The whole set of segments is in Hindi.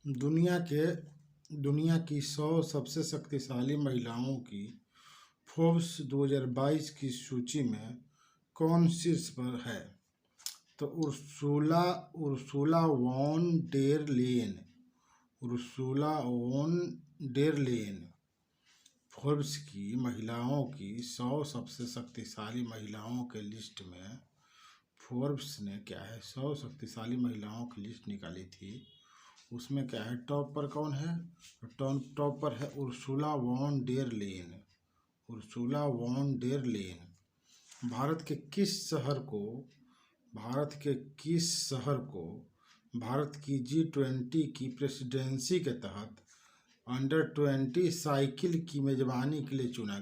दुनिया की 100 सबसे शक्तिशाली महिलाओं की फोर्ब्स 2022 की सूची में कौन शीर्ष पर है? तो उर्सुला वॉन डेर लेyen फोर्ब्स की महिलाओं की 100 सबसे शक्तिशाली महिलाओं के लिस्ट में फोर्ब्स ने क्या है 100 शक्तिशाली महिलाओं की लिस्ट निकाली थी। उसमें क्या है, टॉप पर कौन है? टॉप पर है उर्सुला वॉन डेर लेyen। भारत के किस शहर को भारत की G20 की प्रेसिडेंसी के तहत अंडर 20 साइकिल की मेजबानी के लिए चुना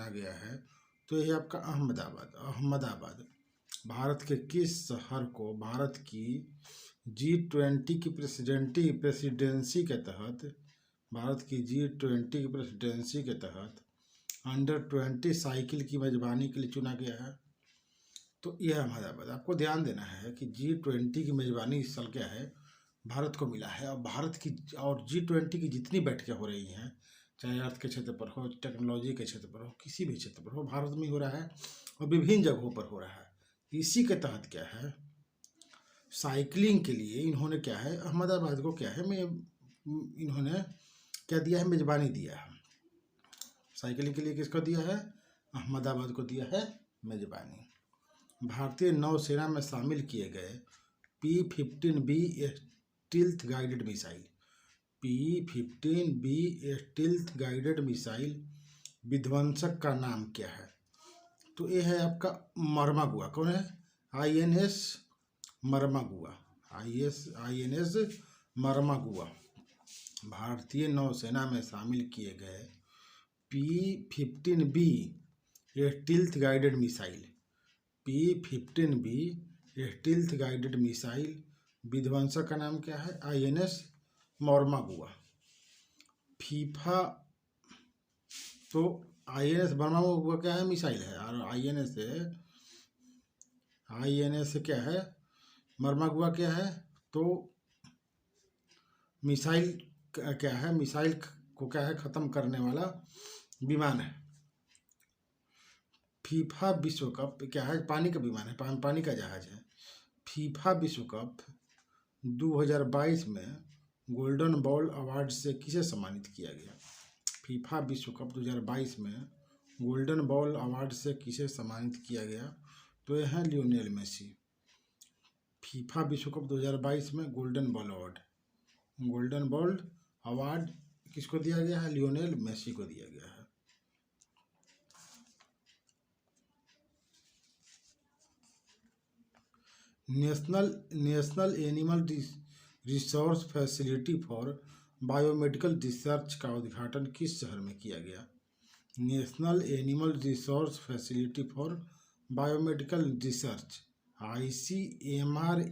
गया है? तो यह आपका अहमदाबाद। भारत के किस शहर को भारत की G20 की प्रेसिडेंसी के तहत अंडर 20 साइकिल की मेजबानी के लिए चुना गया है? तो यह अहमदाबाद। आपको ध्यान देना है कि G20 की मेजबानी इस साल क्या है, भारत को मिला है। और G20 की जितनी बैठकें हो रही हैं, चाहे अर्थ के क्षेत्र पर हो, टेक्नोलॉजी के क्षेत्र पर हो, किसी भी क्षेत्र पर हो, भारत में हो रहा है और विभिन्न जगहों पर हो रहा है। इसी के तहत क्या है, साइकिलिंग के लिए इन्होंने क्या है, अहमदाबाद को क्या है, इन्होंने क्या दिया है, मेजबानी दिया है। साइकिलिंग के लिए किसको दिया है? अहमदाबाद को दिया है मेजबानी। भारतीय नौसेना में शामिल किए गए P-15B स्टील्थ गाइडेड मिसाइल विध्वंसक का नाम क्या है? तो ये है आपका मर्मागुआ। कौन है? INS मर्मागुआ। भारतीय नौसेना में शामिल किए गए P-15B स्टील्थ गाइडेड मिसाइल विध्वंसक का नाम क्या है? INS मर्मागुआ। फीफा तो INS मर्मागुआ क्या है? मिसाइल है। और INS क्या है? मर्मागुआ क्या है? तो मिसाइल क्या है? मिसाइल को क्या है, खत्म करने वाला विमान है। फीफा विश्व कप क्या है? पानी का विमान है, पानी का जहाज है। फीफा विश्व कप 2022 में गोल्डन बॉल अवार्ड से किसे सम्मानित किया गया? फीफा विश्व कप 2022 में गोल्डन बॉल अवार्ड से किसे सम्मानित किया गया? तो यह है लियोनेल मेसी। फीफा विश्व कप 2022 में गोल्डन बॉल अवार्ड किसको दिया गया है? लियोनेल मेसी को दिया गया है। National animal resource facility for biomedical research का उद्घाटन किस शहर में किया गया? National animal resource facility for biomedical research ICMR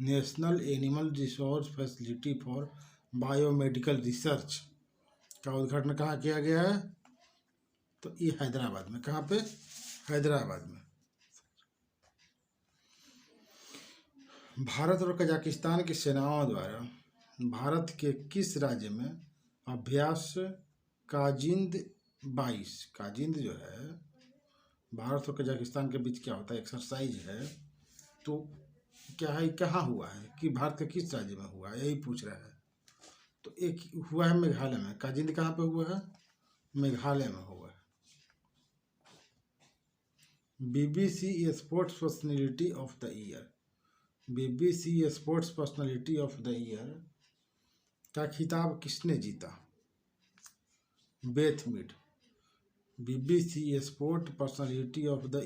national animal resource facility for biomedical research का उद्घाटन कहाँ किया गया है? तो ये हैदराबाद में। कहाँ पे? हैदराबाद में। भारत और कजाकिस्तान की सेनाओं द्वारा भारत के किस राज्य में अभ्यास काजिंद जो है, भारत और कजाकिस्तान के बीच क्या होता है, एक्सरसाइज है, तो क्या है, कहाँ हुआ है, कि भारत के किस राज्य में हुआ है, यही पूछ रहा है। तो एक हुआ है मेघालय में। काजिंद कहाँ पे हुआ है? मेघालय में हुआ है। BBC sports personality of the year का खिताब किसने जीता? Beth Mead. BBC sports personality of the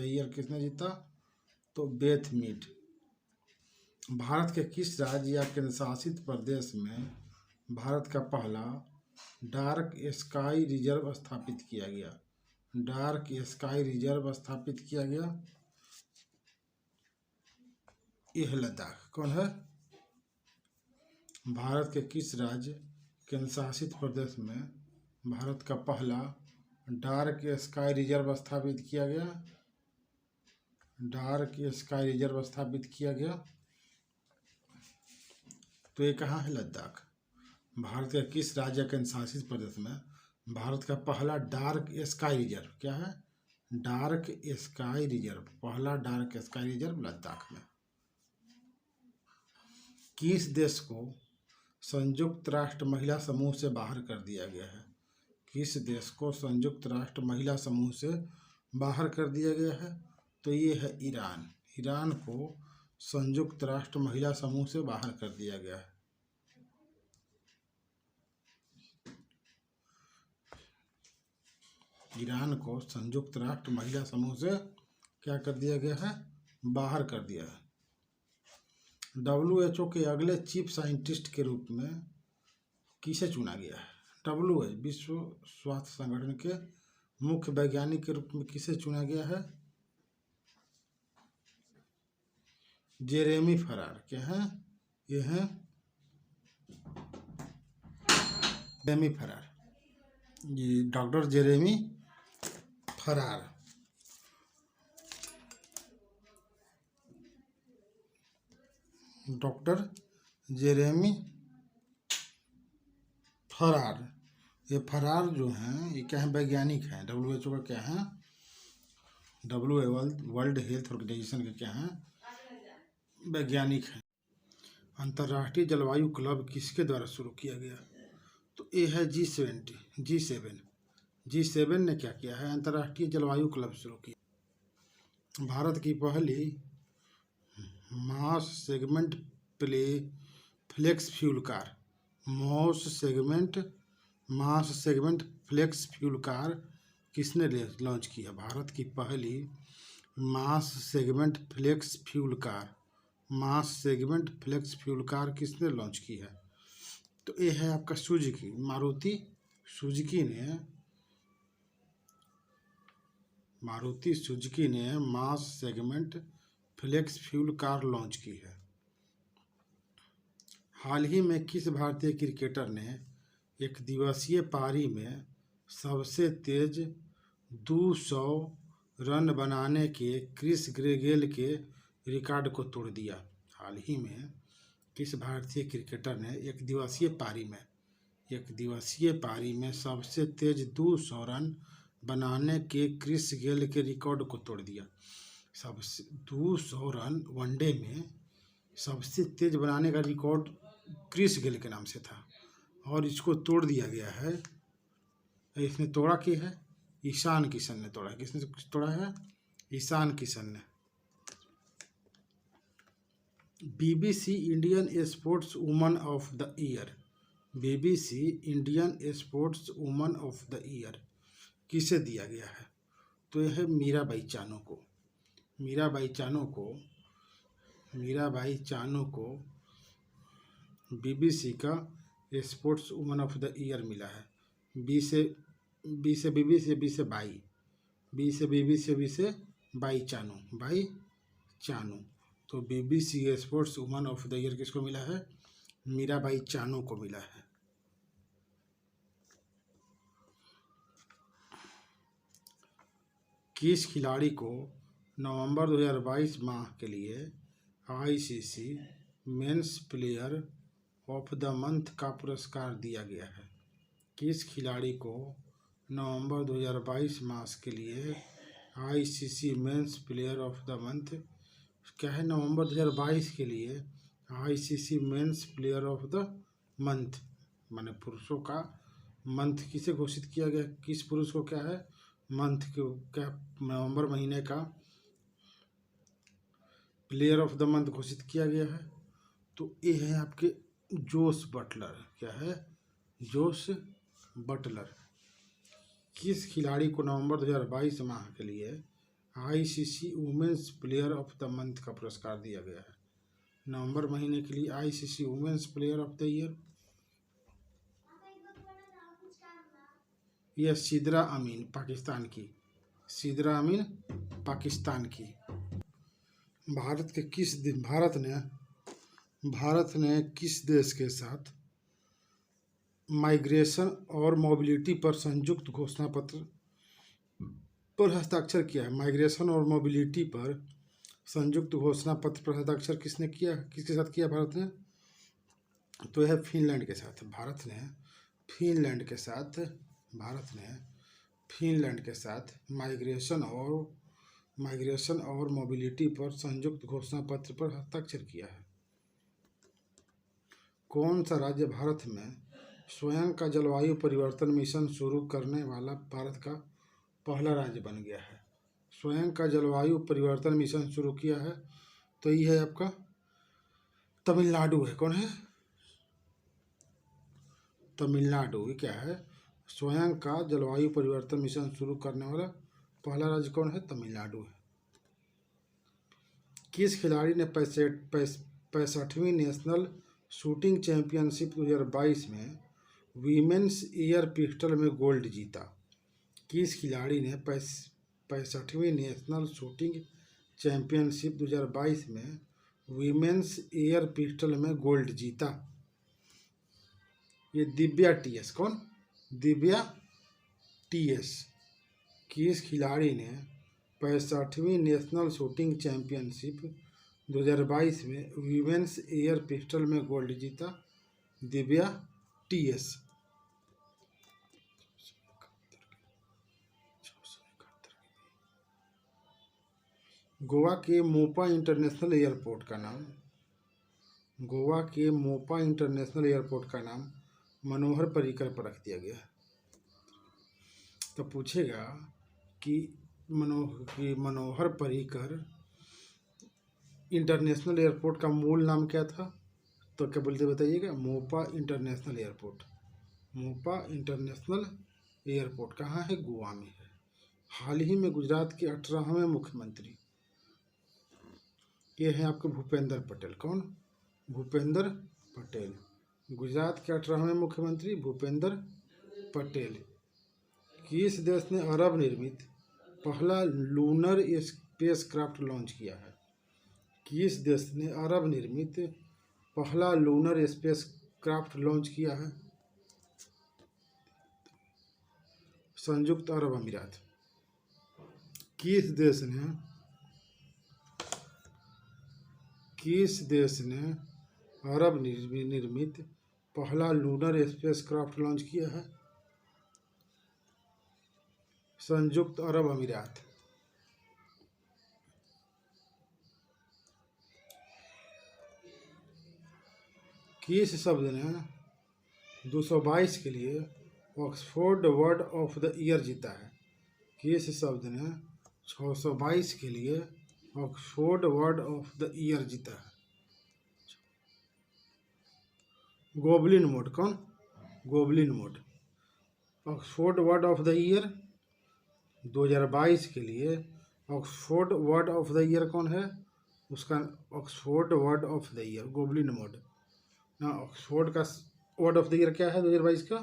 year किसने जीता? तो बेथ मीड। भारत के किस राज्य या केंद्रशासित प्रदेश में भारत का पहला डार्क स्काई रिजर्व स्थापित किया गया? ये है लद्दाख। कौन है? भारत के किस राज्य केंद्र शासित प्रदेश में भारत का पहला डार्क स्काई रिजर्व स्थापित किया गया? डार्क स्काई रिजर्व स्थापित किया गया। तो ये कहाँ है? लद्दाख। भारत के किस राज्य केंद्र शासित प्रदेश में भारत का पहला डार्क स्काई रिजर्व, क्या है? डार्क स्काई रिजर्व, पहला डार्क स्काई रिजर्व लद्दाख में। किस देश को संयुक्त राष्ट्र महिला समूह से बाहर कर दिया गया है? किस देश को संयुक्त राष्ट्र महिला समूह से बाहर कर दिया गया है? तो ये है ईरान। ईरान को संयुक्त राष्ट्र महिला समूह से बाहर कर दिया गया है। ईरान को संयुक्त राष्ट्र महिला समूह से क्या कर दिया गया है? बाहर कर दिया है। WHO के अगले चीफ साइंटिस्ट के रूप में किसे चुना गया है? WHO विश्व स्वास्थ्य संगठन के मुख्य वैज्ञानिक के रूप में किसे चुना गया है? जेरेमी फरार। क्या है? ये है जेरेमी फरार, ये डॉक्टर जेरेमी फरार। डॉक्टर जेरेमी फरार। ये फरार जो हैं ये क्या है? वैज्ञानिक हैं। WHO का क्या है? वर्ल्ड हेल्थ ऑर्गेनाइजेशन के क्या हैं? वैज्ञानिक हैं। अंतर्राष्ट्रीय जलवायु क्लब किसके द्वारा शुरू किया गया? तो ये है G7 ने क्या किया है? अंतर्राष्ट्रीय जलवायु क्लब शुरू किया। भारत की पहली मास सेगमेंट फ्लेक्स फ्यूल कार, मास सेगमेंट फ्लेक्स फ्यूल कार किसने लॉन्च किया? भारत की पहली मास सेगमेंट फ्लेक्स फ्यूल कार किसने लॉन्च की है? तो ये है आपका सुजुकी, मारुति सुजुकी ने mass segment flex fuel car launch की है। हाल ही में किस भारतीय क्रिकेटर ने एक दिवसीय पारी में सबसे तेज 200 रन बनाने के क्रिस ग्रेगेल के रिकॉर्ड को तोड़ दिया? हाल ही में किस भारतीय क्रिकेटर ने एक दिवसीय पारी में सबसे तेज 200 रन बनाने के क्रिस गेल के रिकॉर्ड को तोड़ दिया? सबसे 200 रन वनडे में सबसे तेज बनाने का रिकॉर्ड क्रिस गेल के नाम से था और इसको तोड़ दिया गया है। इसने तोड़ा की है? ईशान किशन ने तोड़ा। किसने तोड़ा है? ईशान किशन ने। BBC Indian sports woman of the year, BBC Indian sports woman of the year किसे दिया गया है? तो यह है मीराबाई चानू को BBC का sports woman of the year मिला है। बी से बाई चानू। तो BBC sports woman of the year किसको मिला है? मीराबाई चानू को मिला है। किस खिलाड़ी को नवंबर 2022 माह के लिए ICC men's player of the month का पुरस्कार दिया गया है? किस खिलाड़ी को नवंबर 2022 माह के लिए ICC men's player of the month, क्या है? नवंबर 2022 के लिए ICC men's player of the month माने पुरुषों का मंथ किसे घोषित किया गया? किस पुरुष को क्या है? मंथ को क्या नवंबर महीने का प्लेयर ऑफ द मंथ घोषित किया गया है? तो ये है आपके जोस बटलर। क्या है? Jos Buttler. किस खिलाड़ी को नवंबर 2022 माह के लिए ICC women's player of the month का पुरस्कार दिया गया है? नवंबर महीने के लिए ICC women's player of the year यह सिद्रा अमीन पाकिस्तान की। भारत ने किस देश के साथ माइग्रेशन और मोबिलिटी पर संयुक्त घोषणा पत्र पर हस्ताक्षर किया है? माइग्रेशन और मोबिलिटी पर संयुक्त घोषणा पत्र पर हस्ताक्षर किसने किया, किसके साथ किया भारत ने? तो यह फिनलैंड के साथ। भारत ने फिनलैंड के साथ माइग्रेशन और मोबिलिटी पर संयुक्त घोषणा पत्र पर हस्ताक्षर किया है। कौन सा राज्य भारत में स्वयं का जलवायु परिवर्तन मिशन शुरू करने वाला भारत का पहला राज्य बन गया है? स्वयं का जलवायु परिवर्तन मिशन शुरू किया है, तो ये है आपका तमिलनाडु है। कौन है? तमिलनाडु। ये क्या है? स्वयं का जलवायु परिवर्तन मिशन शुरू करने वाला पहला राज्य कौन है? तमिलनाडु है। किस खिलाड़ी ने 65वीं नेशनल शूटिंग चैंपियनशिप 2022 में वीमेंस एयर पिस्टल में गोल्ड जीता? किस खिलाड़ी ने 65वीं नेशनल शूटिंग चैंपियनशिप 2022 में वीमेंस एयर पिस्टल में गोल्ड जीता? ये दिव्या टीएस। कौन? दिव्या टीएस। किस खिलाड़ी ने 65वीं नेशनल शूटिंग चैंपियनशिप 2022 में वीमेंस एयर पिस्टल में गोल्ड जीता? दिव्या टीएस। गोवा के मोपा इंटरनेशनल एयरपोर्ट का नाम मनोहर पर्रिकर पर रख दिया गया। तो पूछेगा कि मनोहर पर्रिकर इंटरनेशनल एयरपोर्ट का मूल नाम क्या था? तो क्या बोलते बताइएगा? मोपा इंटरनेशनल एयरपोर्ट कहाँ है? गोवा में है। हाल ही में गुजरात के 18वें मुख्यमंत्री ये है आपके भूपेंद्र पटेल। कौन? भूपेंद्र पटेल। गुजरात के 18वें मुख्यमंत्री भूपेंद्र पटेल। किस देश ने अरब निर्मित पहला लूनर स्पेसक्राफ्ट लॉन्च किया है? किस देश ने अरब निर्मित पहला लूनर स्पेसक्राफ्ट लॉन्च किया है? संयुक्त अरब अमीरात। किस देश ने अरब निर्मित पहला लूनर स्पेसक्राफ्ट लॉन्च किया है? संयुक्त अरब अमीरात। किस शब्द ने 222 के लिए Oxford word of the year जीता है? किस शब्द ने 622 के लिए Oxford word of the year जीता है? Goblin mode. कौन? Goblin mode. Oxford word of the year 2022 के लिए Oxford word of the year कौन है? उसका Oxford word of the year goblin mode ना। ऑक्सफोर्ड का वर्ड ऑफ द ईयर क्या है 2022 का?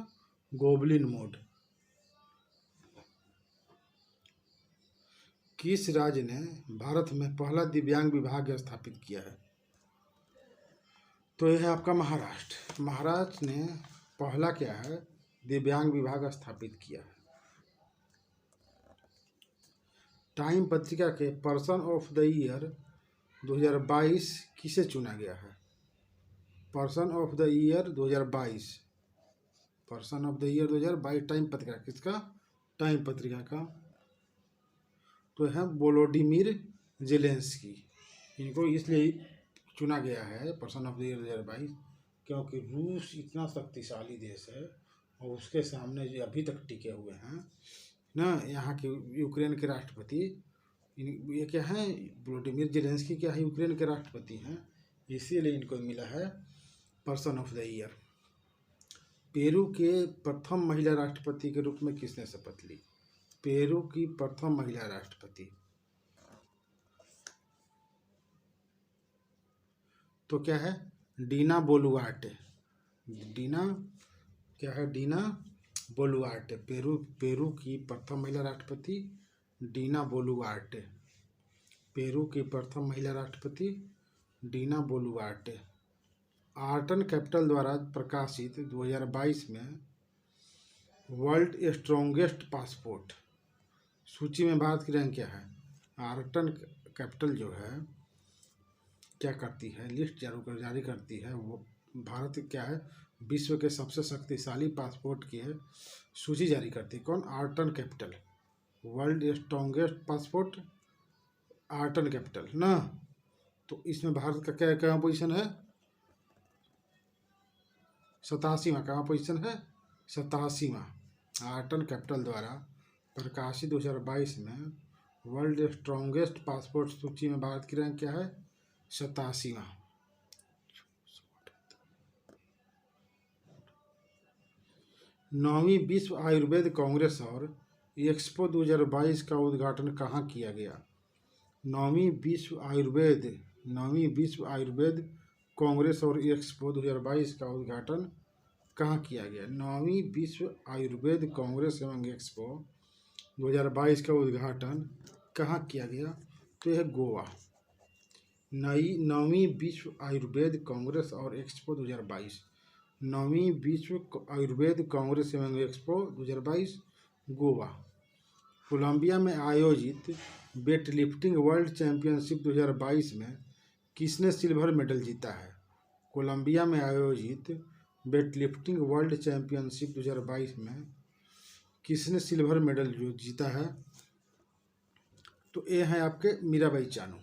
Goblin mode. किस राज्य ने भारत में पहला दिव्यांग विभाग स्थापित किया है? तो यह है आपका महाराष्ट्र। महाराष्ट्र ने पहला क्या है? दिव्यांग विभाग स्थापित किया है। टाइम पत्रिका के पर्सन ऑफ द ईयर 2022 किसे चुना गया है? Person of the year 2022 time पत्रिका किसका? टाइम पत्रिका का तो है वोलोडिमिर जेलेंस्की। इनको इसलिए चुना गया है पर्सन ऑफ द ईयर 2022 क्योंकि रूस इतना शक्तिशाली देश है और उसके सामने जो अभी तक टिके हुए हैं ना, यहाँ के यूक्रेन के राष्ट्रपति ये क्या हैं? वोलोडिमिर जेलेंस्की क्या है? यूक्रेन के राष्ट्रपति हैं, इसीलिए इनको मिला है person of the year. Peru के प्रथम महिला राष्ट्रपति के रूप में किसने शपथ ली? पेरू की प्रथम महिला राष्ट्रपति तो क्या है? डीना बोलुआर्टे। डीना क्या है? डीना बोलुआर्टे। पेरू की प्रथम महिला राष्ट्रपति डीना बोलुआर्टे। पेरू की प्रथम महिला राष्ट्रपति डीना बोलुआर्टे। आर्टन कैपिटल द्वारा प्रकाशित 2022 में वर्ल्ड स्ट्रॉन्गेस्ट पासपोर्ट सूची में भारत की रैंक क्या है। आर्टन कैपिटल जो है क्या करती है, लिस्ट जारी करती है। वो भारत क्या है, विश्व के सबसे शक्तिशाली पासपोर्ट की है सूची जारी करती है। कौन? Arton Capital. World strongest passport Arton Capital ना। तो इसमें भारत का क्या क्या पोजीशन है? 87वां। कहाँ पोजीशन है? 87वां। आर्टन कैपिटल द्वारा प्रकाशित 2022 में वर्ल्ड स्ट्रॉन्गेस्ट पासपोर्ट सूची में भारत की रैंक क्या है? 87वां। नौवीं विश्व आयुर्वेद कांग्रेस और एक्सपो 2022 का उद्घाटन कहाँ किया गया? नौवीं विश्व आयुर्वेद कांग्रेस और एक्सपो 2022 का उद्घाटन कहाँ किया गया? नौवीं विश्व आयुर्वेद कांग्रेस एवं एक्सपो 2022 का उद्घाटन कहाँ किया गया? तो यह गोवा। नौवीं विश्व आयुर्वेद कांग्रेस और एक्सपो 2022। नौवीं विश्व आयुर्वेद कांग्रेस एवं एक्सपो 2022 गोवा। कोलंबिया में आयोजित वेटलिफ्टिंग वर्ल्ड चैंपियनशिप 2022 में किसने सिल्वर मेडल जीता है? कोलंबिया में आयोजित वेटलिफ्टिंग वर्ल्ड चैंपियनशिप 2022 में किसने सिल्वर मेडल जो जीता है? तो ये है आपके मीराबाई चानू।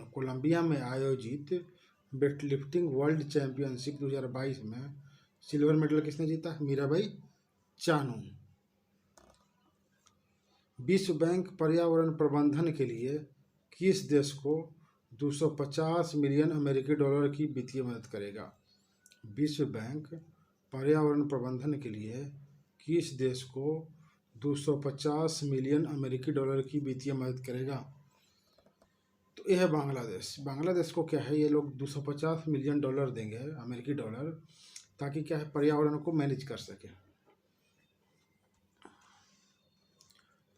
कोलंबिया में आयोजित वेटलिफ्टिंग वर्ल्ड चैंपियनशिप 2022 में सिल्वर मेडल किसने जीता? मीराबाई चानू। विश्व बैंक पर्यावरण प्रबंधन के लिए किस देश को 250 मिलियन अमेरिकी डॉलर की वित्तीय मदद करेगा? विश्व बैंक पर्यावरण प्रबंधन के लिए किस देश को 250 मिलियन अमेरिकी डॉलर की वित्तीय मदद करेगा? तो यह है बांग्लादेश। बांग्लादेश को क्या है, ये लोग 250 मिलियन डॉलर देंगे, अमेरिकी डॉलर, ताकि क्या है पर्यावरण को मैनेज कर सके।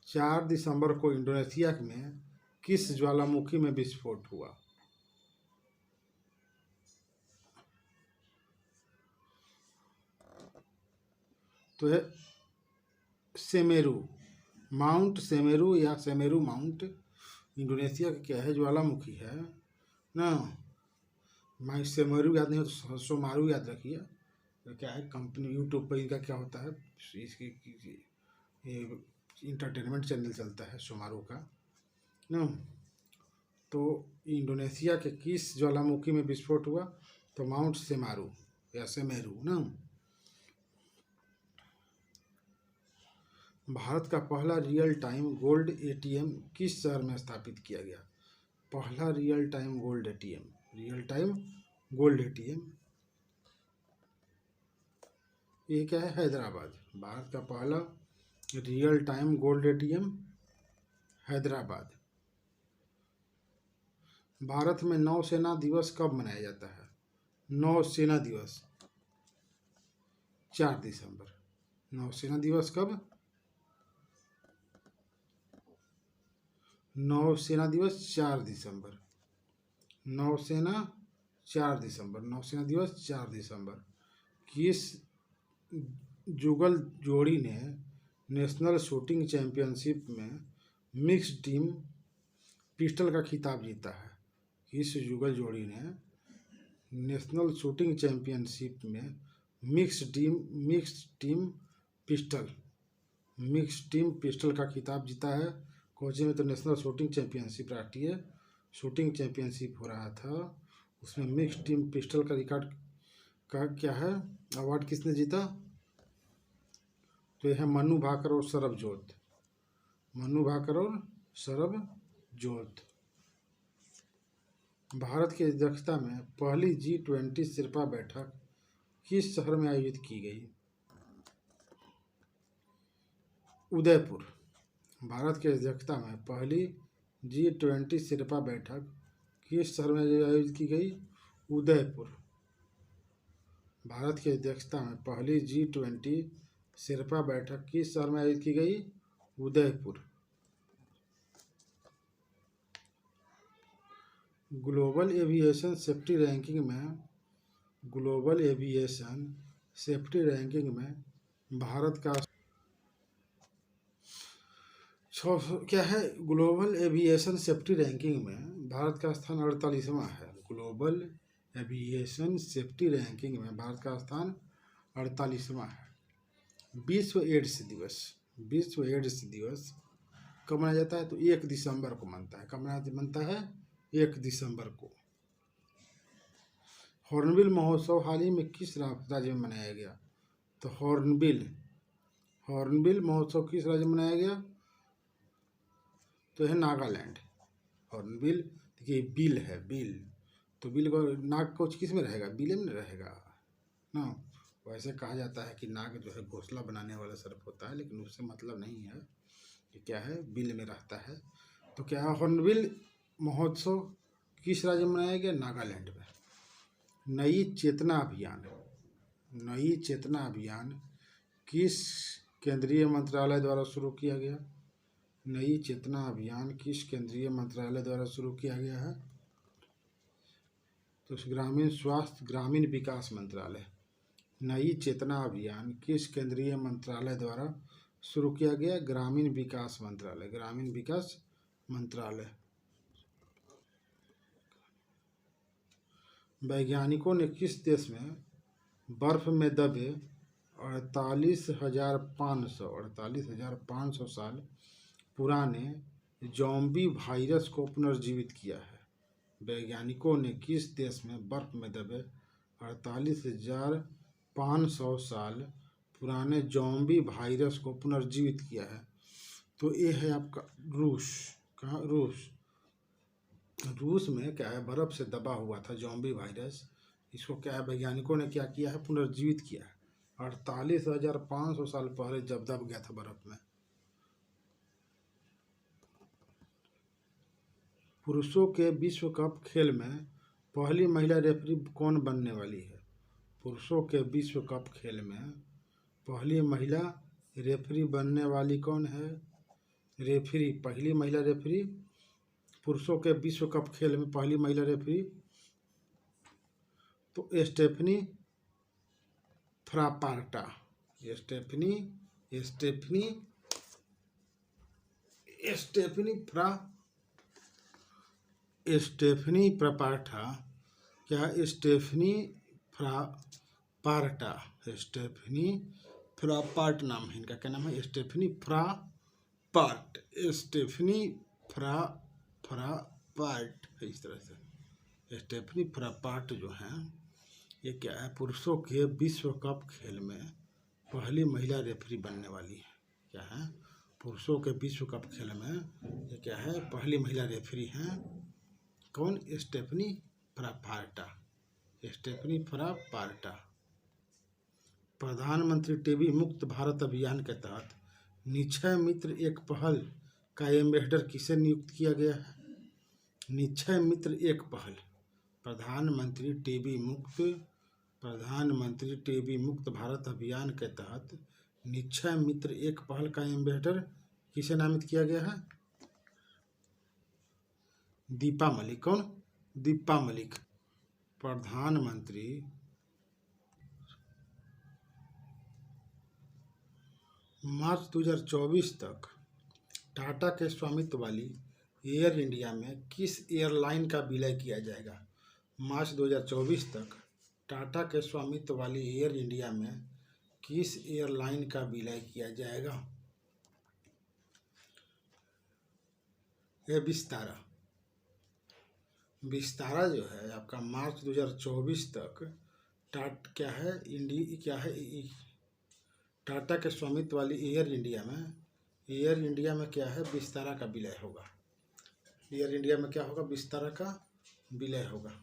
4 दिसंबर को इंडोनेशिया में किस ज्वालामुखी में विस्फोट हुआ? तो है सेमेरू, माउंट सेमेरू या सेमेरू माउंट इंडोनेशिया का क्या है, ज्वालामुखी है ना। मैं सेमेरू याद नहीं हो तो सोमारू याद रखिए। तो क्या है कंपनी यूट्यूब पर इनका क्या होता है, इसकी ये इंटरटेनमेंट चैनल चलता है सोमारू का ना। तो इंडोनेशिया के किस ज्वालामुखी में विस्फोट हुआ? तो माउंट सेमारू या सेमेरू ना। भारत का पहला रियल टाइम गोल्ड एटीएम किस शहर में स्थापित किया गया? पहला रियल टाइम गोल्ड एटीएम ये क्या है? हैदराबाद। भारत का पहला real time gold ATM Hyderabad. Bharat में नौसेना दिवस कब मनाया जाता है? नौसेना दिवस 4 दिसंबर। नौसेना दिवस कब? नौसेना दिवस 4 दिसंबर। नौसेना 4 दिसंबर। नौसेना दिवस 4 दिसंबर। किस जुगल जोड़ी ने नेशनल शूटिंग चैंपियनशिप में मिक्स्ड टीम पिस्टल का खिताब जीता है? किस जुगल जोड़ी ने नेशनल शूटिंग चैंपियनशिप में मिक्स्ड टीम पिस्टल का खिताब जीता है? कोची में तो नेशनल शूटिंग चैंपियनशिप, राष्ट्रीय शूटिंग चैंपियनशिप हो रहा था, उसमें मिक्स टीम पिस्टल का रिकॉर्ड का क्या है अवार्ड किसने जीता? तो यह है मनु भाकर और सरबजोत। भारत की अध्यक्षता में पहली G20 शिर्पा बैठक किस शहर में आयोजित की गई? उदयपुर। भारत की अध्यक्षता में पहली G20 शिर्पा बैठक किस शहर में आयोजित की गई? उदयपुर। भारत की अध्यक्षता में पहली G20 शिर्पा बैठक किस शहर में आयोजित की गई? Udaipur. Global aviation safety ranking में, ग्लोबल एविएशन सेफ्टी रैंकिंग में भारत का क्या है, ग्लोबल एविएशन सेफ्टी रैंकिंग में भारत का स्थान 48वां है। ग्लोबल एविएशन सेफ्टी रैंकिंग में भारत का स्थान 48वां है। विश्व एड्स दिवस, विश्व एड्स दिवस कब मनाया जाता है? तो 1 दिसंबर को मनता है। कब मनता है? 1 दिसंबर को। हॉर्नबिल महोत्सव हाल ही में किस राज्य में मनाया गया? तो हॉर्नबिल महोत्सव किस राज्य में मनाया गया? तो है नागालैंड। हॉर्नबिल, देखिए बिल है, बिल, तो बिल को नाग को किस में रहेगा? बिल में रहेगा ना। वैसे कहा जाता है कि नाग जो है घोंसला बनाने वाला सर्प होता है, लेकिन उससे मतलब नहीं है कि क्या है, बिल में रहता है। तो क्या है, हॉर्नबिल महोत्सव किस राज्य में मनाया गया? नागालैंड में। नई चेतना अभियान, नई चेतना अभियान किस केंद्रीय मंत्रालय द्वारा शुरू किया गया? नई चेतना अभियान किस केंद्रीय मंत्रालय द्वारा शुरू किया गया है? तो ग्रामीण स्वास्थ्य ग्रामीण विकास मंत्रालय। नई चेतना अभियान किस केंद्रीय मंत्रालय द्वारा शुरू किया गया? ग्रामीण विकास मंत्रालय, ग्रामीण विकास मंत्रालय। वैज्ञानिकों ने किस देश में बर्फ में दबे 48,500 साल पुराने ज़ॉम्बी वायरस को पुनर्जीवित किया है? वैज्ञानिकों ने किस देश में बर्फ में दबे 48,500 साल पुराने ज़ॉम्बी वायरस को पुनर्जीवित किया है? तो ये है आपका रूस। कहाँ? रूस। रूस में क्या है, बर्फ से दबा हुआ था ज़ॉम्बी वायरस। इसको क्या है, वैज्ञानिकों ने क्या किया है? पुनर्जीवित किया है। 48,500 साल पहले जब दब गया था बर्फ में। पुरुषों के विश्व कप खेल में पहली महिला रेफरी कौन बनने वाली है? पुरुषों के विश्व कप खेल में पहली महिला रेफरी बनने वाली कौन है? रेफरी, पहली महिला रेफरी पुरुषों के विश्व कप खेल में पहली महिला रेफरी तो स्टेफनी फ्रापार्टा। स्टेफनी फ्रापार्टा। क्या? स्टेफनी फ्रापार्टा। स्टेफनी फ्रापार्ट नाम है इनका। क्या नाम है? Stephanie Frappart. स्टेफनी फ्रापार्ट, इस तरह से स्टेफनी फ्रापार्ट जो है, ये क्या है, पुरुषों के विश्व कप खेल में पहली महिला रेफरी बनने वाली है। क्या है? पुरुषों के विश्व कप खेल में ये क्या है, पहली महिला रेफरी हैं। कौन? स्टेफनी फ्रापार्टा। स्टेफनी फ्रापार्टा। प्रधानमंत्री टीबी मुक्त भारत अभियान के तहत निक्षय मित्र एक पहल का एम्बेसडर किसे नियुक्त किया गया है? निक्षय मित्र एक पहल, प्रधानमंत्री टीबी मुक्त भारत अभियान के तहत निक्षय मित्र एक पहल का एम्बेसडर किसे नामित किया गया है? दीपा मलिक। कौन? दीपा मलिक। प्रधानमंत्री मार्च 2024 तक टाटा के स्वामित्व वाली एयर इंडिया में किस एयरलाइन का विलय किया जाएगा? मार्च 2024 तक टाटा के स्वामित्व वाली एयर इंडिया में किस एयरलाइन का विलय किया जाएगा? यह विस्तारा जो है आपका मार्च 2024 तक क्या है, टाटा के स्वामित्व वाली एयर इंडिया में क्या है, विस्तारा का विलय होगा। एयर इंडिया में क्या होगा? विस्तारा का विलय होगा।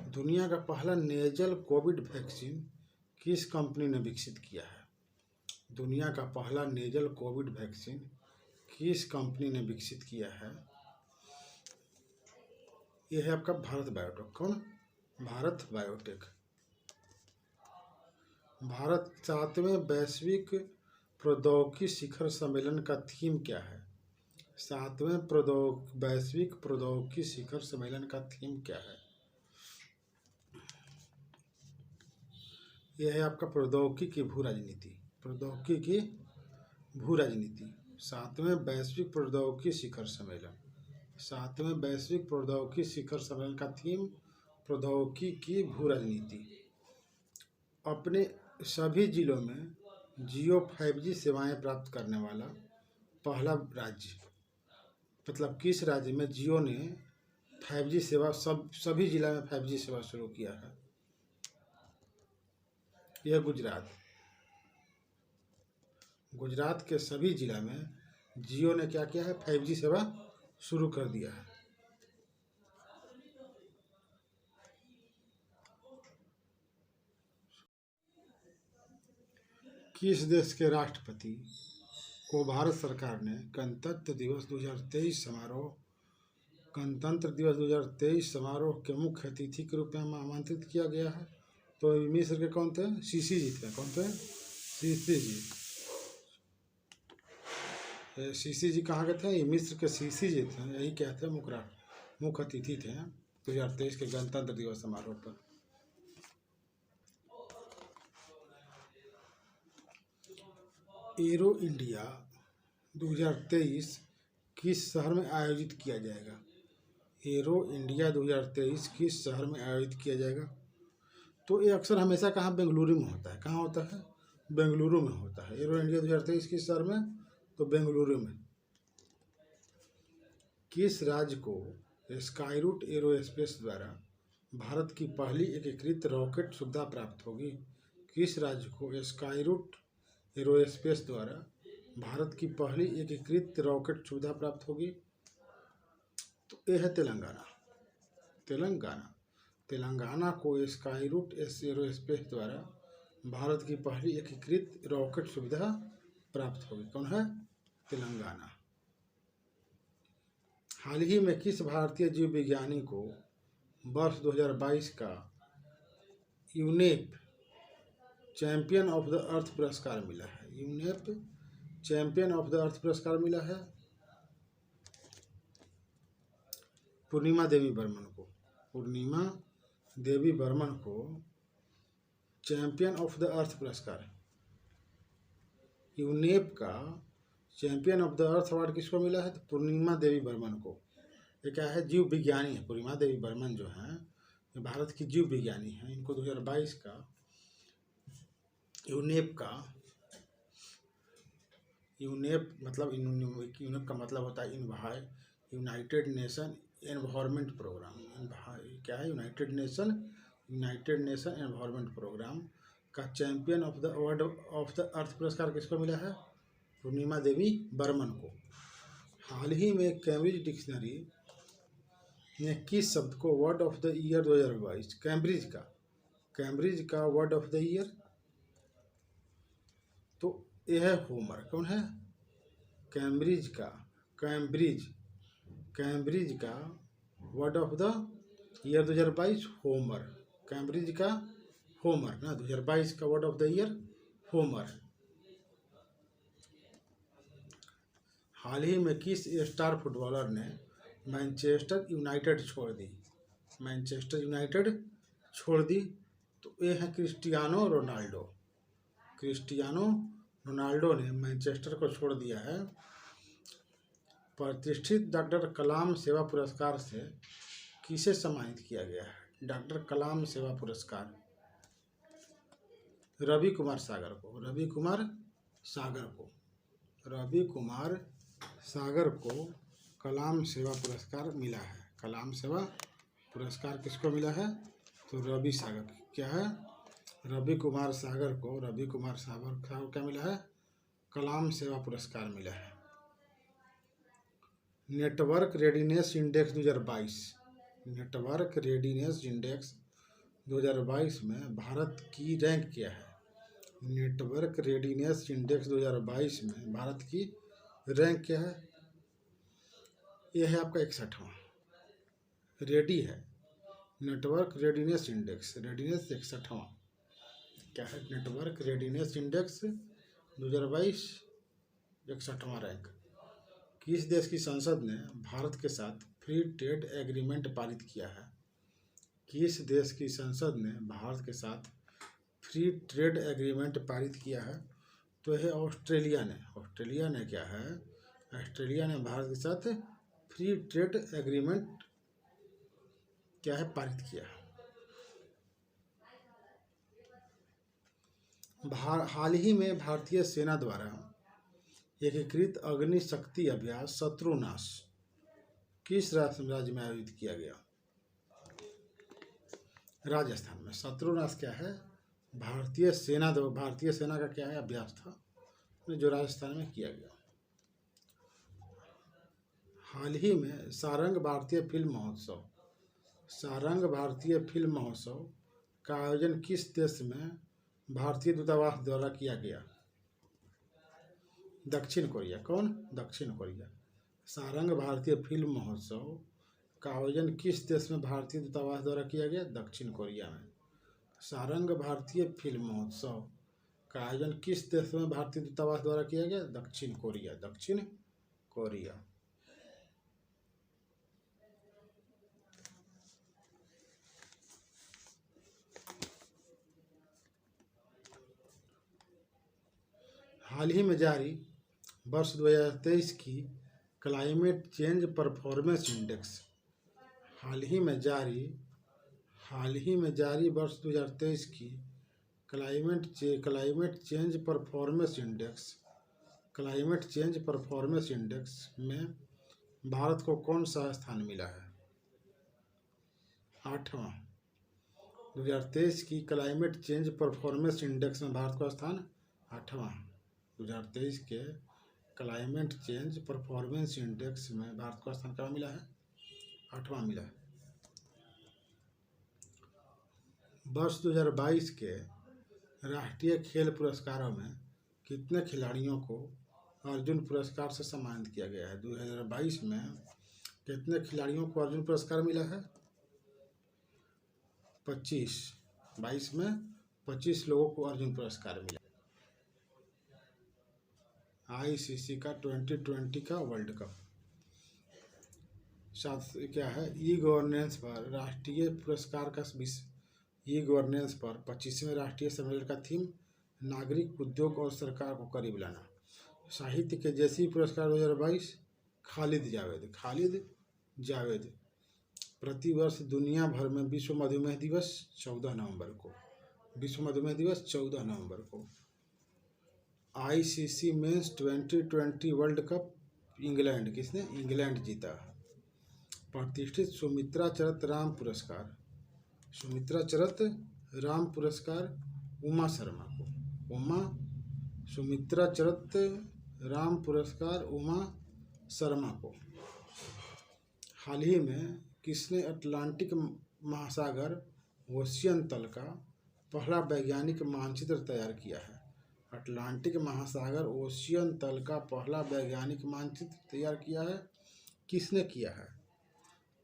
दुनिया का पहला नेजल कोविड वैक्सीन किस कंपनी ने विकसित किया है? दुनिया का पहला नेजल कोविड वैक्सीन किस कंपनी ने विकसित किया है? यह है आपका भारत बायोटेक। कौन? भारत बायोटेक। भारत 7वें वैश्विक प्रौद्योगिकी शिखर सम्मेलन का थीम क्या है? 7वें वैश्विक प्रौद्योगिकी शिखर सम्मेलन का थीम क्या है? यह है आपका प्रौद्योगिकी की भू राजनीति। प्रौद्योगिकी की भू राजनीति। 7वें वैश्विक प्रौद्योगिकी शिखर सम्मेलन। 7वें वैश्विक प्रौद्योगिकी शिखर सम्मेलन का थीम प्रौद्योगिकी की भू राजनीति। अपने सभी जिलों में जियो 5G सेवाएं प्राप्त करने वाला पहला राज्य, मतलब किस राज्य में जियो ने 5G सेवा सभी जिला में 5G सेवा शुरू किया है? यह गुजरात। गुजरात के सभी जिला में जियो ने क्या किया है? 5G सेवा शुरू कर दिया है। किस देश के राष्ट्रपति को भारत सरकार ने गणतंत्र दिवस 2023 समारोह के मुख्य अतिथि के रूप में आमंत्रित किया गया है? तो मिस्र के कौन थे? सीसी जी थे। कौन थे? सीसी जी। सीसी जी कहाँ के थे? ये मिस्र के सीसी जी थे। यही क्या थे? मुख्य अतिथि थे 2023 के गणतंत्र दिवस समारोह पर। एरो इंडिया 2023 किस शहर में आयोजित किया जाएगा? एरो इंडिया 2023 किस शहर में आयोजित किया जाएगा? तो ये अक्सर हमेशा कहाँ? बेंगलुरु में होता है। कहाँ होता है? बेंगलुरु में होता है। एरो इंडिया 2023 किस शहर में? तो बेंगलुरु में। किस राज्य को स्काईरूट एरोस्पेस द्वारा भारत की पहली एकीकृत रॉकेट सुविधा प्राप्त होगी? किस राज्य को स्काईरूट एरोस्पेस द्वारा भारत की पहली एकीकृत रॉकेट सुविधा प्राप्त होगी? तो यह है तेलंगाना। तेलंगाना को स्काईरूट एरोस्पेस द्वारा भारत की पहली एकीकृत रॉकेट सुविधा प्राप्त होगी। कौन है? तेलंगाना। हाल ही में किस भारतीय जीव विज्ञानी को वर्ष 2022 का UNEP champion of the earth पुरस्कार मिला है? UNEP champion of the earth पुरस्कार मिला है पूर्णिमा देवी बर्मन को चैंपियन ऑफ द अर्थ पुरस्कार, यूनेप का champion of the earth award किसको मिला है? तो पूर्णिमा देवी बर्मन को। ये क्या है? जीव विज्ञानी है। पूर्णिमा देवी बर्मन जो है ये भारत की जीव विज्ञानी है। इनको 2022 का यूनेप का मतलब होता है यूनाइटेड नेशन एनवायरनमेंट प्रोग्राम। क्या है? यूनाइटेड नेशन एनवायरनमेंट प्रोग्राम का champion of the award of the earth पुरस्कार किसको मिला है? पूर्णिमा देवी बर्मन को। हाल ही में कैम्ब्रिज डिक्शनरी ने किस शब्द को word of the year 2022 Cambridge का वर्ड ऑफ द ईयर? तो यह है होमर। कौन है? कैम्ब्रिज का word of the year 2022 homer. Cambridge का होमर ना 2022 का word of the year homer. हाल ही में किस स्टार फुटबॉलर ने मैनचेस्टर यूनाइटेड छोड़ दी? तो ये है क्रिस्टियानो रोनाल्डो ने मैनचेस्टर को छोड़ दिया है। प्रतिष्ठित डॉक्टर कलाम सेवा पुरस्कार से किसे सम्मानित किया गया है? डॉक्टर कलाम सेवा पुरस्कार रवि कुमार सागर को कलाम सेवा पुरस्कार मिला है। कलाम सेवा पुरस्कार किसको मिला है? तो रवि सागर। क्या है? रवि कुमार सागर को क्या मिला है? कलाम सेवा पुरस्कार मिला है। नेटवर्क रेडीनेस इंडेक्स 2022 में भारत की रैंक क्या है? नेटवर्क रेडीनेस इंडेक्स 2022 में भारत की रैंक क्या है? यह है आपका 61वां। रेडी है नेटवर्क रेडीनेस इंडेक्स 61वां। क्या है? नेटवर्क रेडीनेस इंडेक्स 2022 61वां रैंक। किस देश की संसद ने भारत के साथ फ्री ट्रेड एग्रीमेंट पारित किया है? किस देश की संसद ने भारत के साथ फ्री ट्रेड एग्रीमेंट पारित किया है? तो यह ऑस्ट्रेलिया ने। ऑस्ट्रेलिया ने क्या है? ऑस्ट्रेलिया ने भारत के साथ फ्री ट्रेड एग्रीमेंट क्या है? पारित किया है। हाल ही में भारतीय सेना द्वारा एकीकृत अग्नि शक्ति अभ्यास शत्रुनाश किस राज्य में आयोजित किया गया? राजस्थान में। शत्रुनाश क्या है? भारतीय सेना का क्या है? अभ्यास था जो राजस्थान में किया गया। हाल ही में सारंग भारतीय फिल्म महोत्सव का आयोजन किस देश में भारतीय दूतावास द्वारा किया गया? दक्षिण कोरिया। कौन? दक्षिण कोरिया। सारंग भारतीय फिल्म महोत्सव का आयोजन किस देश में भारतीय दूतावास द्वारा किया गया? दक्षिण कोरिया में। सारंग भारतीय फिल्म महोत्सव का आयोजन किस देश में भारतीय दूतावास द्वारा किया गया? दक्षिण कोरिया। दक्षिण कोरिया। हाल ही में जारी वर्ष 2023 की क्लाइमेट चेंज परफॉर्मेंस इंडेक्स। हाल ही में जारी वर्ष 2023 की क्लाइमेट चेंज परफॉर्मेंस इंडेक्स में भारत को कौन सा स्थान मिला है? 8वां। 2023 की क्लाइमेट चेंज परफॉर्मेंस इंडेक्स में भारत का स्थान 8वां। 2023 के क्लाइमेट चेंज परफॉर्मेंस इंडेक्स में भारत का स्थान क्या मिला है? 8वां मिला है। वर्ष 2022 के राष्ट्रीय खेल पुरस्कारों में कितने खिलाड़ियों को अर्जुन पुरस्कार से सम्मानित किया गया है? 2022 में कितने खिलाड़ियों को अर्जुन पुरस्कार मिला है? 25। 22 में 25 लोगों को अर्जुन पुरस्कार मिला। ICC का 2020 का वर्ल्ड कप। साथ क्या है? ई गवर्नेंस पर राष्ट्रीय पुरस्कार का ई गवर्नेंस पर 25वें राष्ट्रीय सम्मेलन का थीम नागरिक, उद्योग और सरकार को करीब लाना। साहित्य के जैसी पुरस्कार 2022 खालिद जावेद। प्रतिवर्ष दुनिया भर में विश्व मधुमेह दिवस 14 नवंबर को। ICC men's 2020 world cup England जीता। प्रतिष्ठित सुमित्रा चरत राम पुरस्कार उमा शर्मा को। हाल ही में किसने अटलांटिक महासागर ओशियन तल का पहला वैज्ञानिक मानचित्र तैयार किया है? अटलांटिक महासागर ओशियन तल का पहला वैज्ञानिक मानचित्र तैयार किया है? किसने किया है?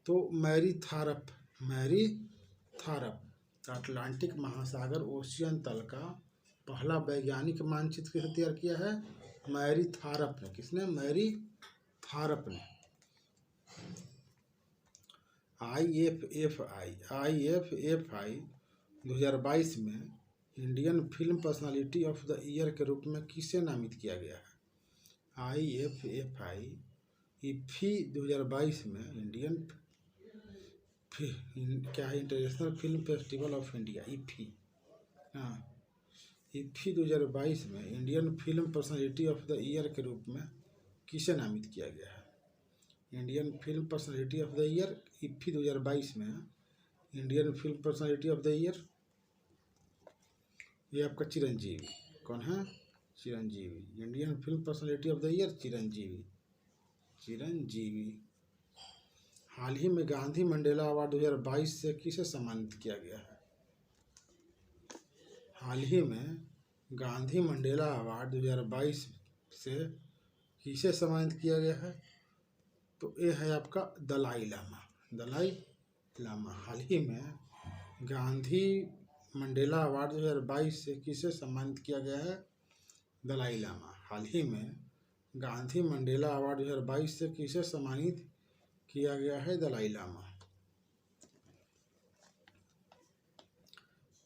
तो मैरी थारप। अटलांटिक महासागर ओशियन तल का पहला वैज्ञानिक मानचित्र किसने तैयार किया है? मैरी थारप ने। किसने? मैरी थारप ने। IFFI 2022 में Indian film personality of the year के रूप में किसे नामित किया गया है? IFFI 2022 में international film festival of India IFFI 2022 में Indian film personality of the year के रूप में किसे नामित किया गया है? Indian film personality of the year IFFI 2022 में Indian film personality of the year ये आपका चिरंजीवी। कौन है? Chiranjeevi. Indian film personality of the year Chiranjeevi. हाल ही में गांधी मंडेला अवार्ड 2022 से किसे सम्मानित किया गया है? हाल ही में गांधी मंडेला अवार्ड 2022 से किसे सम्मानित किया गया है? तो ये है आपका दलाई लामा। हाल ही में गांधी मंडेला अवार्ड 2022 से किसे सम्मानित किया गया है? दलाई लामा। हाल ही में गांधी मंडेला अवार्ड 2022 से किसे सम्मानित किया गया है? दलाई लामा।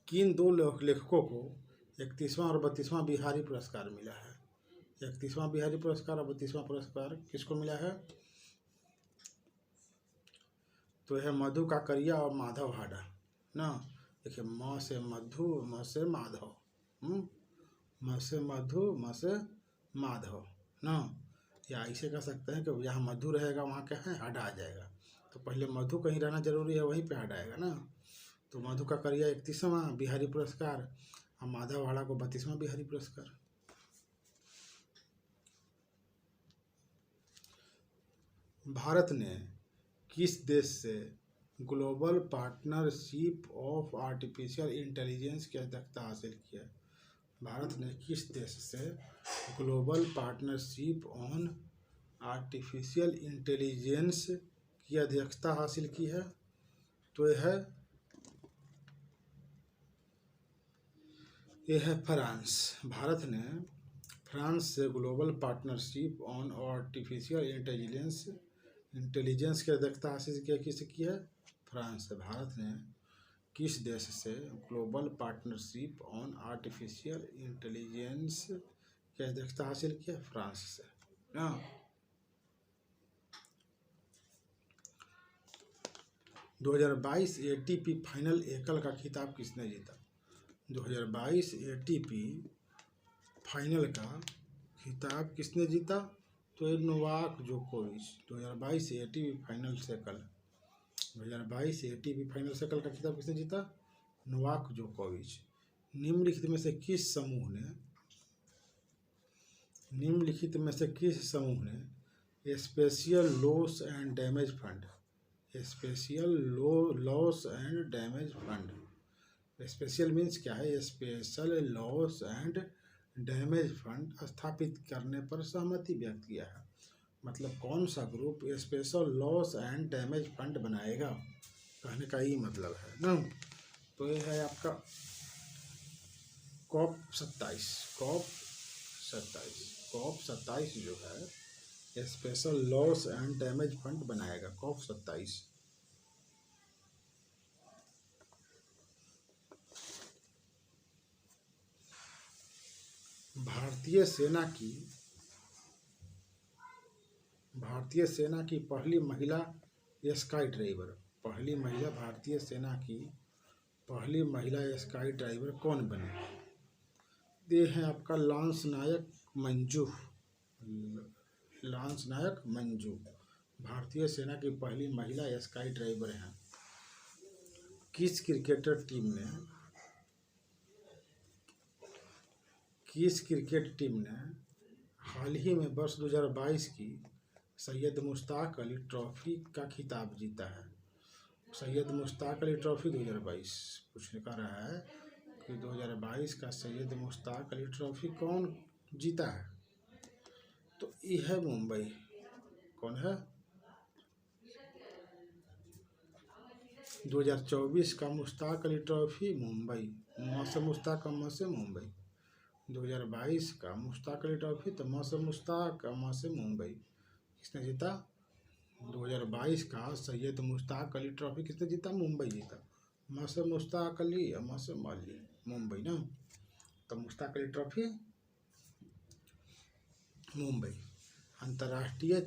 किन दो लेखकों को 31वां और 32वां बिहारी पुरस्कार मिला है? 31वां बिहारी पुरस्कार और 32वां पुरस्कार किसको मिला है? तो यह मधु काकरिया और माधव हाडा ना। देखिए, म से मधु, म से माधव, म से मधु, म से माधव ना। या ऐसे कह सकते हैं कि जहाँ मधु रहेगा वहाँ क्या है? हाडा आ जाएगा। तो पहले मधु कहीं रहना जरूरी है, वहीं पे हाडा आएगा ना। तो मधु काकरिया 31वां बिहारी पुरस्कार और माधव हाडा को 32वां बिहारी पुरस्कार। भारत ने किस देश से global partnership of artificial intelligence की अध्यक्षता हासिल की है? भारत ने किस देश से global partnership on artificial intelligence की अध्यक्षता हासिल की है? तो यह है फ्रांस। भारत ने फ्रांस से global partnership on artificial intelligence की अध्यक्षता हासिल किससे की है? फ्रांस से। भारत ने किस देश से global partnership on artificial intelligence की अध्यक्षता हासिल की है? फ्रांस से ना। 2022 एटीपी फाइनल एकल का खिताब किसने जीता? 2022 एटीपी फाइनल का खिताब किसने जीता? तो ये नोवाक जोकोविच। 2022 ATP final shekel 2022 ATP final shekel का खिताब किसने जीता? नोवाक जोकोविच। निम्नलिखित में से किस समूह ने special loss and damage fund special means क्या है? Special loss and damage fund स्थापित करने पर सहमति व्यक्त किया है? मतलब कौन सा group special loss and damage fund बनाएगा, कहने का ही मतलब है ना। तो ये है आपका COP 27 जो है special loss and damage fund बनाएगा, COP 27। भारतीय सेना की पहली महिला स्काई ड्राइवर कौन बनी? ये है आपका लांस नायक मंजू। भारतीय सेना की पहली महिला स्काई ड्राइवर हैं। किस क्रिकेट टीम ने हाल ही में वर्ष 2022 की सैयद मुश्ताक अली ट्रॉफी का खिताब जीता है? सैयद मुश्ताक अली ट्रॉफी 2022 पूछने का रहा है कि 2022 का सैयद मुश्ताक अली ट्रॉफी कौन जीता है? तो यह है मुंबई। कौन है? 2024 का मुश्ताक अली ट्रॉफी मुंबई। म से मुश्ताक, म से मुंबई। 2022 का मुश्ताक अली ट्रॉफी, तो म से मुश्ताक, म से मुंबई। किसने जीता? 2022 का सैयद मुश्ताक अली ट्रॉफी किसने जीता? मुंबई जीता। म से मुश्ताक अली, म से मौली, मुंबई ना। तो मुश्ताक अली ट्रॉफी मुंबई। अंतर्राष्ट्रीय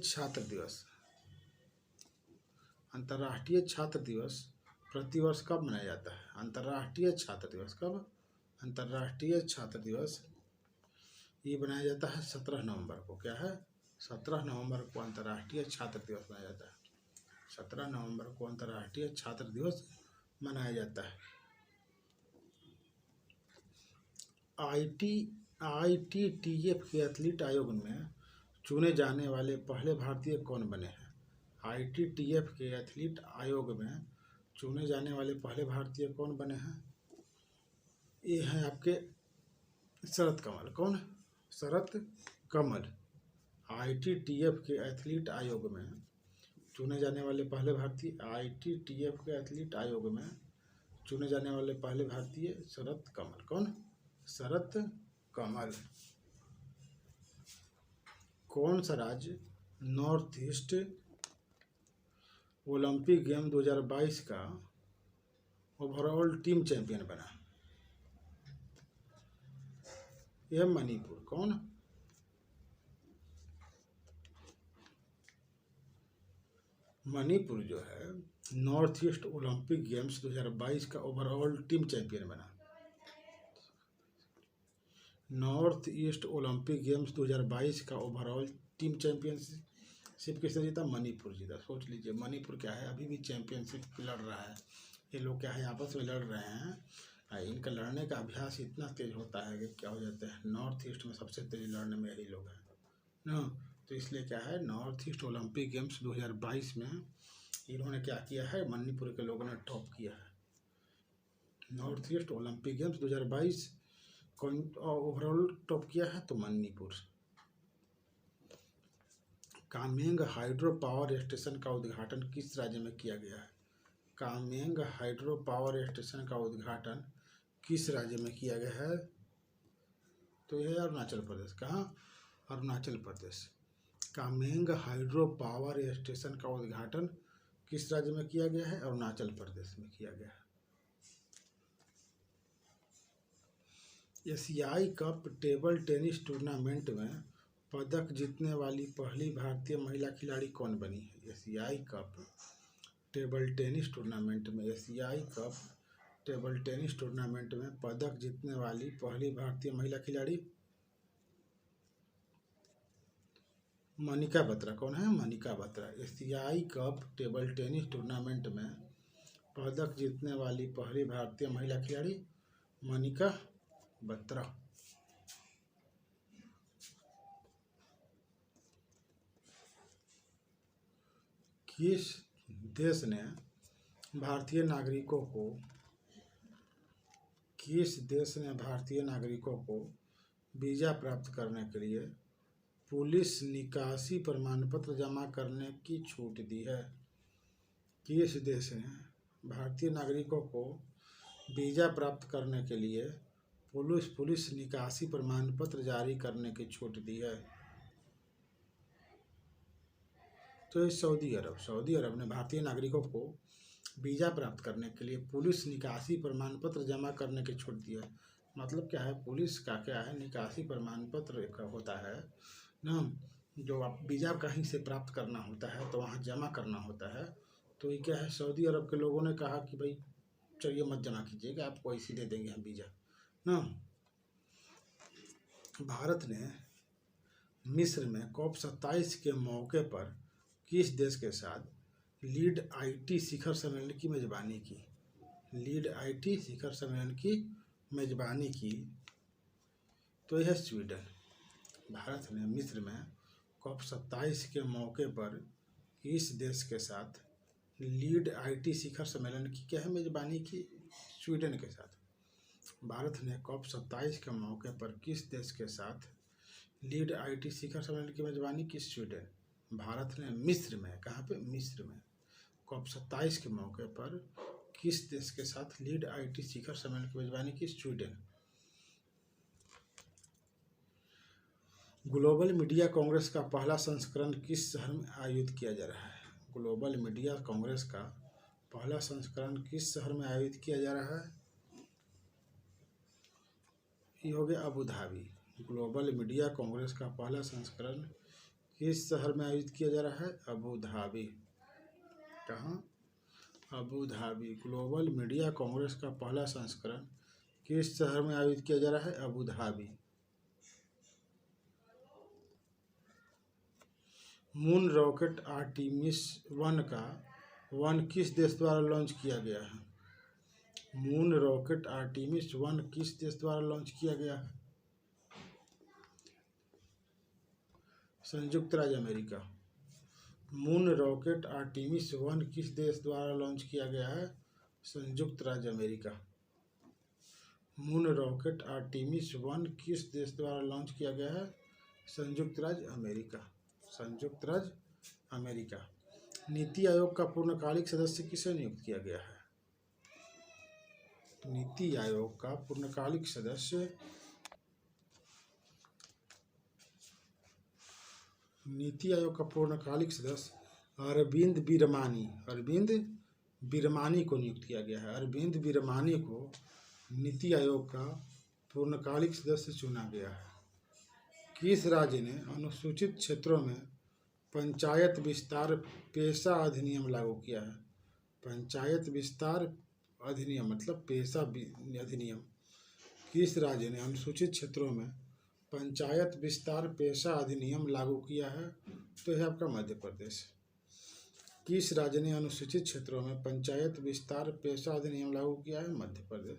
छात्र दिवस प्रतिवर्ष कब मनाया जाता है? अंतर्राष्ट्रीय छात्र दिवस कब? अंतर्राष्ट्रीय छात्र दिवस ये बनाया जाता है 17 नवंबर को। क्या है? 17 नवंबर को अंतर्राष्ट्रीय छात्र दिवस मनाया जाता है। 17 नवंबर को अंतर्राष्ट्रीय छात्र दिवस मनाया जाता है। ITTF के एथलीट आयोग में चुने जाने वाले पहले भारतीय कौन बने हैं? ITTF के एथलीट आयोग में चुने जाने वाले पहले भारतीय कौन बने हैं? ये हैं आपके शरत कमल। कौन? शरत कमल। ITTF के एथलीट आयोग में चुने जाने वाले पहले भारतीय ITTF के एथलीट आयोग में चुने जाने वाले पहले भारतीय शरत कमल। कौन? शरत कमल। कौन सा राज्य नॉर्थ ईस्ट ओलंपिक गेम 2022 का ओवरऑल टीम चैंपियन बना? यह मणिपुर। कौन? मणिपुर जो है नॉर्थ ईस्ट ओलंपिक गेम्स 2022 का ओवरऑल टीम चैंपियन बना। नॉर्थ ईस्ट ओलंपिक गेम्स 2022 का ओवरऑल टीम चैंपियनशिप किसने जीता? मणिपुर जीता। सोच लीजिए मणिपुर क्या है, अभी भी चैंपियनशिप लड़ रहा है। ये लोग क्या है, आपस में लड़ रहे हैं। इनका लड़ने का अभ्यास इतना तेज होता है कि क्या हो जाता है, नॉर्थ ईस्ट में सबसे तेज लड़ने में यही लोग हैं ना। तो इसलिए क्या है, नॉर्थ ईस्ट ओलंपिक गेम्स 2022 में इन्होंने क्या किया है, मणिपुर के लोगों ने टॉप किया है। नॉर्थ ईस्ट ओलंपिक गेम्स 2022 कौन ओवरऑल टॉप किया है? तो Manipur. Kameng hydro power station का उद्घाटन किस राज्य में किया गया है? कामेंग हाइड्रो पावर स्टेशन का उद्घाटन किस राज्य में किया गया है? तो यह अरुणाचल प्रदेश। कहाँ? Arunachal Pradesh. Kameng hydro power station का उद्घाटन किस राज्य में किया गया है? अरुणाचल प्रदेश में किया गया है। एशियाई कप टेबल टेनिस टूर्नामेंट में पदक जीतने वाली पहली भारतीय महिला खिलाड़ी कौन बनी है? एशियाई कप टेबल टेनिस टूर्नामेंट में टेबल टेनिस टूर्नामेंट में पदक जीतने वाली पहली भारतीय महिला खिलाड़ी मनिका बत्रा। कौन है? मनिका बत्रा। एशियाई कप टेबल टेनिस टूर्नामेंट में पदक जीतने वाली पहली भारतीय महिला खिलाड़ी मनिका बत्रा। किस देश ने भारतीय नागरिकों को वीजा प्राप्त करने के लिए पुलिस निकासी प्रमाण पत्र जमा करने की छूट दी है? किस देश ने भारतीय नागरिकों को वीजा प्राप्त करने के लिए पुलिस निकासी प्रमाण पत्र जारी करने की छूट दी है? तो सऊदी अरब ने भारतीय नागरिकों को वीजा प्राप्त करने के लिए पुलिस निकासी प्रमाण पत्र जमा करने की छूट दी है। मतलब क्या है, पुलिस का क्या है, निकासी प्रमाण पत्र का होता है ना, जो आप वीजा कहीं से प्राप्त करना होता है तो वहाँ जमा करना होता है। तो ये क्या है, सऊदी अरब के लोगों ने कहा कि भाई चलिए मत जमा कीजिएगा, आपको ऐसे दे देंगे हम वीजा ना। भारत ने मिस्र में COP27 के मौके पर किस देश के साथ लीड IT शिखर सम्मेलन की मेजबानी की? लीड IT शिखर सम्मेलन की मेजबानी की, तो यह स्वीडन। भारत ने मिस्र में COP27 के मौके पर किस देश के साथ लीड IT शिखर सम्मेलन की क्या है मेजबानी की? स्वीडन के साथ। भारत ने COP27 के मौके पर किस देश के साथ लीड IT शिखर सम्मेलन की मेजबानी की? स्वीडन। भारत ने मिस्र में, कहाँ पे? मिस्र में COP27 के मौके पर किस देश के साथ लीड IT शिखर सम्मेलन की मेजबानी की? स्वीडन। ग्लोबल मीडिया कांग्रेस का पहला संस्करण किस शहर में आयोजित किया जा रहा है? ग्लोबल मीडिया कांग्रेस का पहला संस्करण किस शहर में आयोजित किया जा रहा है? ये हो गया Abu Dhabi. Global media congress का पहला संस्करण किस शहर में आयोजित किया जा रहा है? Abu Dhabi. कहाँ? Abu Dhabi. Global media congress का पहला संस्करण किस शहर में आयोजित किया जा रहा है? Abu Dhabi. Moon rocket Artemis 1 किस देश द्वारा लॉन्च किया गया है? मून रॉकेट आर्टिमिस 1 किस देश द्वारा लॉन्च किया गया है? संयुक्त राज्य अमेरिका। मून रॉकेट आर्टिमिस 1 किस देश द्वारा लॉन्च किया गया है? संयुक्त राज्य अमेरिका। मून रॉकेट आर्टिमिस 1 किस देश द्वारा लॉन्च किया गया है? संयुक्त राज्य अमेरिका। संयुक्त राज्य अमेरिका। नीति आयोग का पूर्णकालिक सदस्य किसे नियुक्त किया गया है? नीति आयोग का पूर्णकालिक सदस्य नीति आयोग का पूर्णकालिक सदस्य अरविंद वीरमानी को नियुक्त किया गया है। अरविंद वीरमानी को नीति आयोग का पूर्णकालिक सदस्य चुना गया है। किस राज्य ने अनुसूचित क्षेत्रों में पंचायत विस्तार पेशा अधिनियम लागू किया है? पंचायत विस्तार अधिनियम मतलब पेशा अधिनियम किस राज्य ने अनुसूचित क्षेत्रों में पंचायत विस्तार पेशा अधिनियम लागू किया है? तो यह आपका मध्य प्रदेश। किस राज्य ने अनुसूचित क्षेत्रों में पंचायत विस्तार पेशा अधिनियम लागू किया है? मध्य प्रदेश।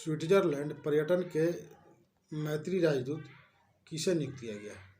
स्विट्जरलैंड पर्यटन के मैत्री राजदूत किसे नियुक्त किया गया है?